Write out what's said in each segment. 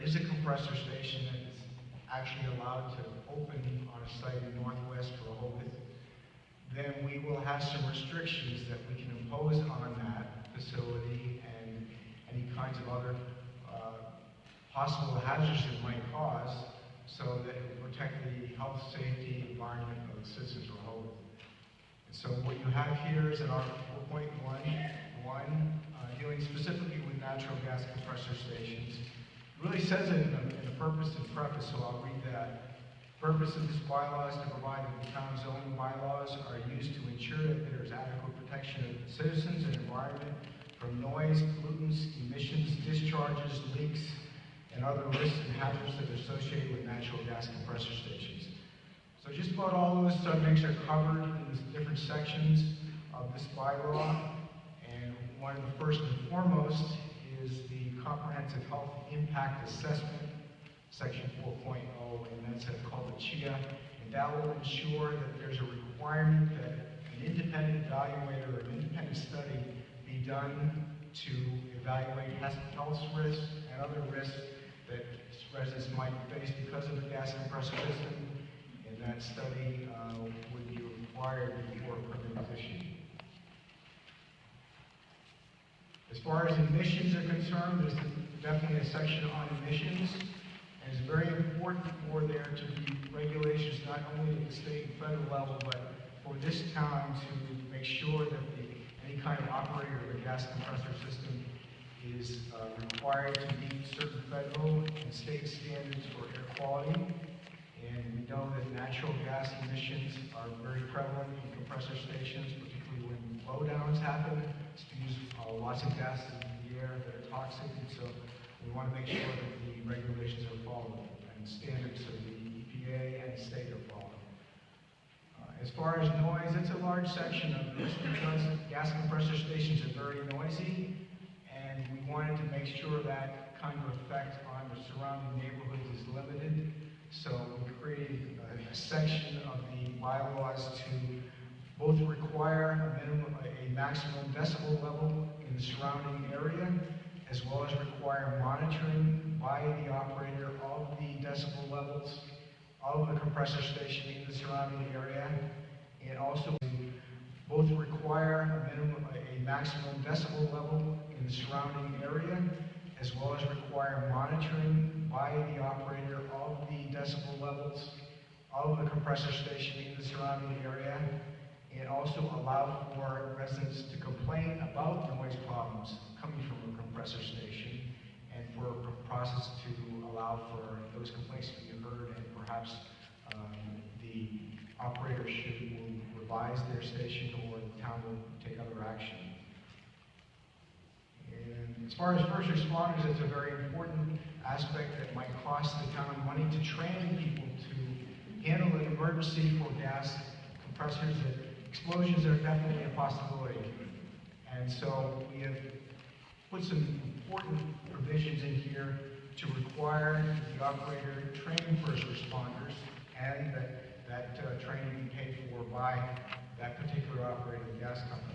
is a compressor station that is actually allowed to open on a site in northwest Rehoboth, then we will have some restrictions that we can impose on that facility and any kinds of other possible hazards it might cause, so that it will protect the health, safety, environment of the citizens of Rehoboth. And so what you have here is in Article 4.1, dealing specifically with natural gas compressor stations. It really says it in the purpose and preface, so I'll read that. Purpose of this bylaw is to provide that the town's zoning bylaws are used to ensure that there is adequate protection of citizens and environment from noise, pollutants, emissions, discharges, leaks, and other risks and hazards that are associated with natural gas compressor stations. So just about all those subjects are covered in the different sections of this bylaw, and one of the first and foremost is the Comprehensive Health Impact Assessment, Section 4.0, and that's called the CHIA, and that will ensure that there's a requirement that an independent evaluator or an independent study be done to evaluate health risks and other risks that residents might face because of the gas compressor system, and that study would be required before a permit is issued. As far as emissions are concerned, there's definitely a section on emissions, and it's very important for there to be regulations not only at the state and federal level, but for this town to make sure that any kind of operator of a gas compressor system is required to meet certain federal and state standards for air quality. And we know that natural gas emissions are very prevalent in compressor stations, particularly when blowdowns happen. Spews lots of gases in the air that are toxic, and so we want to make sure that the regulations are followed and standards of the EPA and state are followed. As far as noise, it's a large section of this because gas compressor stations are very noisy, and we wanted to make sure that kind of effect on the surrounding neighborhoods is limited. So we created a section of the bylaws to both require a maximum decibel level in the surrounding area, as well as require monitoring by the operator of the decibel levels of the compressor station in the surrounding area, and also both require a maximum decibel level in the surrounding area, as well as require monitoring by the operator of the decibel levels of the compressor station in the surrounding area, and also allow for residents to complain about noise problems coming from a compressor station, and for a process to allow for those complaints to be heard, and perhaps the operator will revise their station, or the town will take other action. And as far as first responders, it's a very important aspect that might cost the town money to train people to handle an emergency for gas compressors. Explosions are definitely a possibility. And so we have put some important provisions in here to require the operator training first responders, and that training be paid for by that particular operator of the gas company.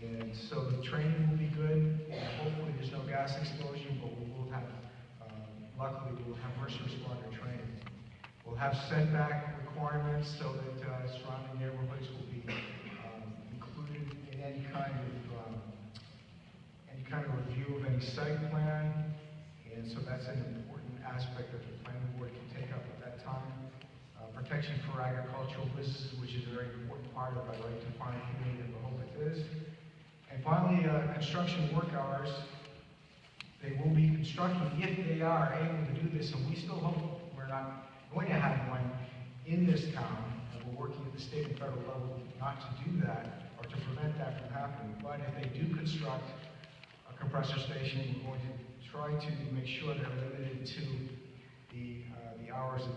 And so the training will be good, and hopefully there's no gas explosion, but we will have, luckily we will have first responder training. We'll have setback requirements so that surrounding neighborhoods will be included in any kind of review of any site plan, and so that's an important aspect that the planning board can take up at that time. Protection for agricultural businesses, which is a very important part of our right to farm community that Rehoboth is. And finally, construction work hours. They will be constructing if they are able to do this, and we still hope we're not going to have one in this town, and we're working at the state and federal level not to do that or to prevent that from happening. But if they do construct a compressor station, we're going to try to make sure they're limited to the hours of